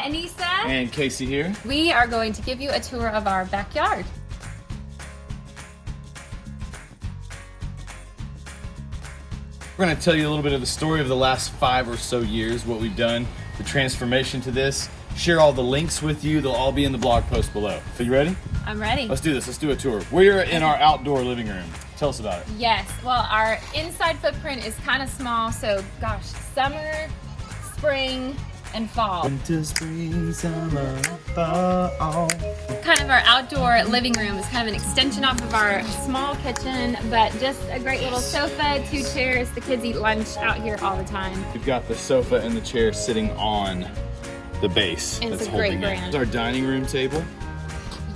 Anisa. And Casey here. We are going to give you a tour of our backyard. We're going to tell you a little bit of the story of the last 5 or so years, what we've done, the transformation to this, share all the links with you. They'll all be in the blog post below. So you ready? I'm ready. Let's do this. Let's do a tour. We're in our outdoor living room. Tell us about it. Yes, well, our inside footprint is kind of small, so gosh, summer, spring, and fall. Winter, spring, summer, fall. Kind of our outdoor living room is kind of an extension off of our small kitchen, but just a great little sofa, 2 chairs. The kids eat lunch out here all the time. We've got the sofa and the chair sitting on the base And that's it's a great holding it. brand. It's our dining room table.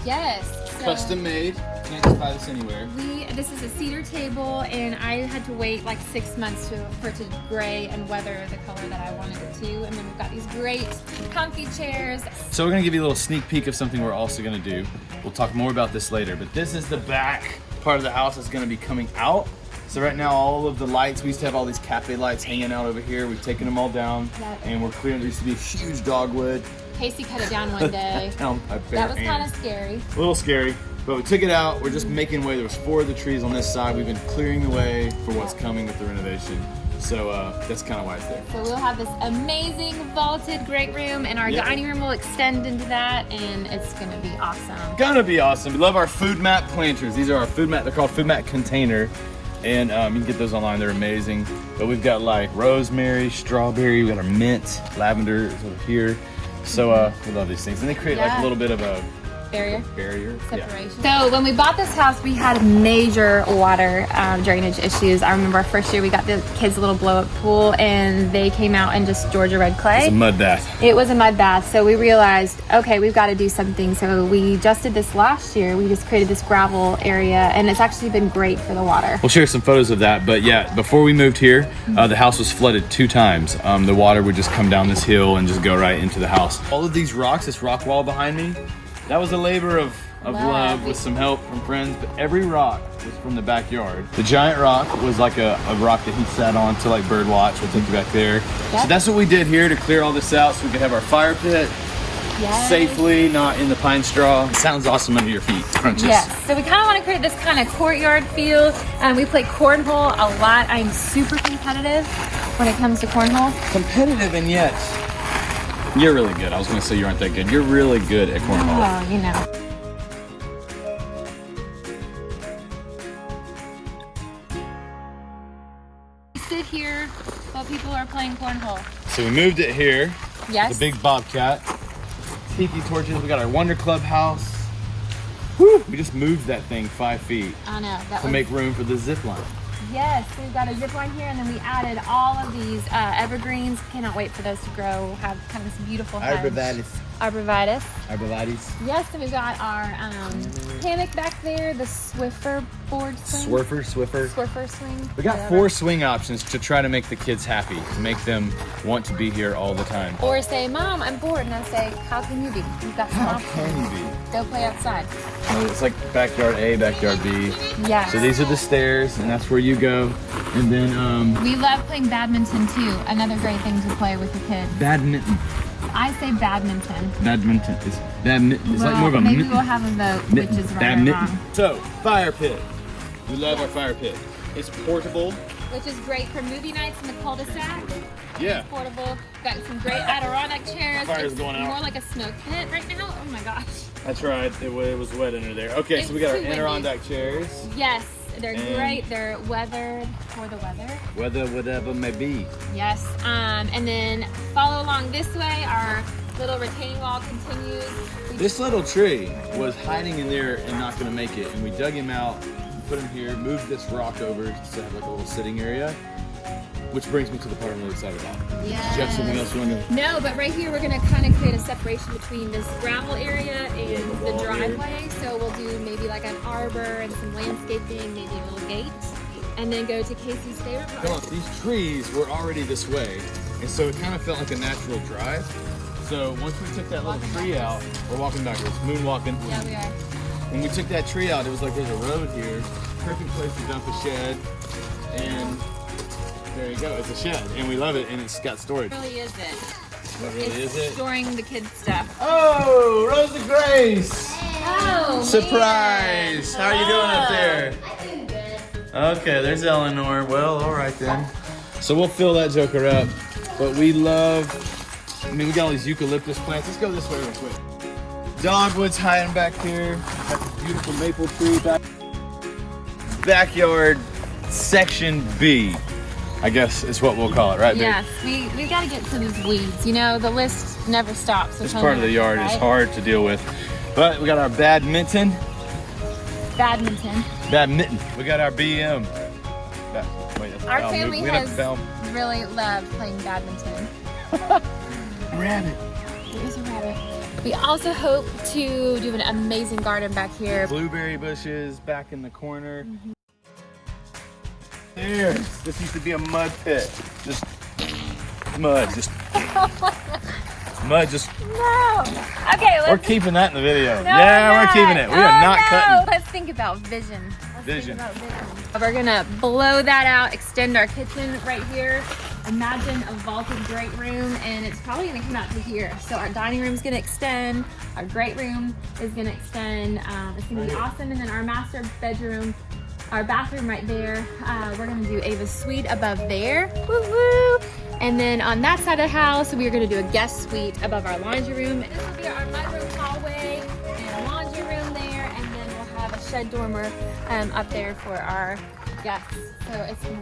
Yes. So Custom made. Can't just buy this anywhere. This is a cedar table, and I had to wait like 6 months for it to gray and weather the color that I wanted it to. And then we've got these great comfy chairs. So we're gonna give you a little sneak peek of something we're also gonna do. We'll talk more about this later, but this is the back part of the house that's gonna be coming out. So right now, all of the lights, we used to have all these cafe lights hanging out over here. We've taken them all down, Yep. and we're clearing. There used to be a huge dogwood. Casey cut it down one day. Down by bare That was kind hands. of scary. A little scary, but we took it out. We're just making way. There was 4 of the trees on this side. We've been clearing the way for what's coming with the renovation. So that's kind of why it's there. So we'll have this amazing vaulted great room, and our Yep. dining room will extend into that, and it's gonna be awesome. Gonna be awesome. We love our food mat planters. These are our food mat. They're called food mat container, and you can get those online. They're amazing. But we've got like rosemary, strawberry. We got our mint, lavender is over here. So we love these things, and they create like a Yeah. little bit of a Barrier. barrier. Separation. So when we bought this house, we had major water drainage issues. I remember our first year we got the kids a little blow-up pool, and they came out in just Georgia red clay. It's a mud bath. It was a mud bath, so we realized, okay, we've got to do something. So we just did this last year. We just created this gravel area, and it's actually been great for the water. We'll share some photos of that, but yeah, before we moved here, the house was flooded 2 times. The water would just come down this hill and just go right into the house. All of these rocks, this rock wall behind me, that was a labor of love with some help from friends, but every rock was from the backyard. The giant rock was like a rock that he sat on to like bird watch. We'll take you back there. Yep. So that's what we did here to clear all this out so we could have our fire pit Yes. safely, not in the pine straw. It sounds awesome under your feet, crunches. Yes, so we kind of want to create this kind of courtyard feel. We play cornhole a lot. I'm super competitive when it comes to cornhole. Competitive, and yet you're really good. I was gonna say you aren't that good. You're really good at cornhole. Oh, you know. Sit here while people are playing cornhole. So we moved it here. Yes. The big bobcat. Tiki torches. We got our Wonder Club house. Woo! We just moved that thing 5 feet I know. That to was, make room for the zip line. yes, we've got a zip line here, and then we added all of these evergreens. Cannot wait for those to grow. We'll have kind of this beautiful hedge. Arborvitae. Arborvitaes. Yes, and we've got our hammock back there, the Swiffer board swing. Swiffer swing. We got whatever. 4 swing options to try to make the kids happy, to make them want to be here all the time. Or say, Mom, I'm bored. And I say, how can you be? You've got some How options. can you be? Go play outside. It's like backyard A, backyard B. Yes. So these are the stairs, and that's where you go. And then We love playing badminton too. Another great thing to play with the kids. badminton. I say badminton. Badminton is badminton. It's Well, like more of a maybe mitten. we'll have a vote, which is right or Badminton. wrong. So, fire pit. We love our fire pit. It's portable. Which is great for movie nights in the cul-de-sac. Yeah. It's portable. Got some great Adirondack chairs. Fire's It's going out. more like a smoke pit right now. Oh my gosh. That's right. It was wet under there. Okay, so we It's got our too windy. Adirondack chairs. Yes, they're And- great. They're weathered for the weather. Weather, whatever may be. Yes, and then follow along this way. Our little retaining wall continues. This little tree was hiding in there and not going to make it, and we dug him out, put him here, moved this rock over to have like a little sitting area, which brings me to the part I'm really excited about. Yes. Do you have something else you want to? No, but right here we're gonna kind of create a separation between this gravel area and the wall here. driveway. So we'll do maybe like an arbor and some landscaping, maybe a little gate, and then go to Casey's favorite Come part. on, these trees were already this way, and so it kind of felt like a natural drive. So once we took that little tree out, we're walking backwards, moonwalking. Yeah, we are. When we took that tree out, it was like there's a road here, perfect place to dump a shed, and there you go, it's a shed, and we love it, and it's got storage. It really isn't. What really is it? Storing the kids' stuff. Oh, Rosa Grace! Oh, Surprise! man. How are you doing up there? I'm doing good. Okay, there's Eleanor. Well, all right then. So we'll fill that joker up. But we love, I mean, we got all these eucalyptus plants. Let's go this way real quick. Dogwood's hiding back here. Got this beautiful maple tree back. Backyard section B, I guess is what we'll call it, right, babe? Yes, we got to get to these weeds. You know, the list never stops. This part of the yard is hard to deal with. But we got our badminton. Badminton. We got our BM. Wait, that's Our Bell. family We has Bell. really loved playing badminton. Rabbit. There's a rabbit. We also hope to do an amazing garden back here. Blueberry bushes back in the corner. There. This used to be a mud pit. Just mud. Mud. Just. No. Okay, We're keeping that in the video. No, Yeah, we're we're keeping it. We are not cutting. Let's think about vision. Vision. We're gonna blow that out, extend our kitchen right here. Imagine a vaulted great room, and it's probably gonna come out to here. So our dining room is gonna extend, our great room is gonna extend. It's gonna be awesome. And then our master bedroom, our bathroom right there. We're gonna do Ava's suite above there. Woo woo! And then on that side of the house, we are gonna do a guest suite above our laundry room. And this will be our mudroom hallway and a laundry room there, and then we'll have a shed dormer up there for our guests. So it's gonna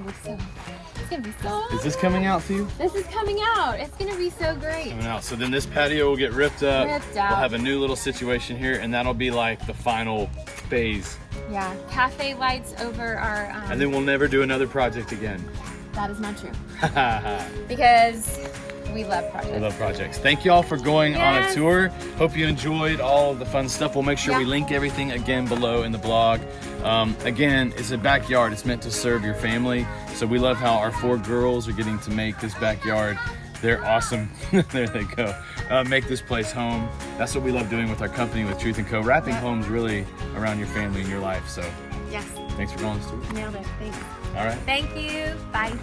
be so. Is this coming out to you? This is coming out. It's gonna be so great. Coming out. So then this patio will get ripped up. Ripped out. We'll have a new little situation here, and that'll be like the final phase. Yeah, cafe lights over our. And then we'll never do another project again. That is not true. Because we love projects. I love projects. Thank you all for going on a Yes. tour. Hope you enjoyed all of the fun stuff. We'll make sure we Yeah. link everything again below in the blog. Again, it's a backyard. It's meant to serve your family. So we love how our 4 girls are getting to make this backyard. They're awesome. There they go. Make this place home. That's what we love doing with our company, with Truth & Co. Wrapping homes really around your family and your life. So Yes, thanks for going on this tour. nailed it. Thanks. All right. Thank you. Bye.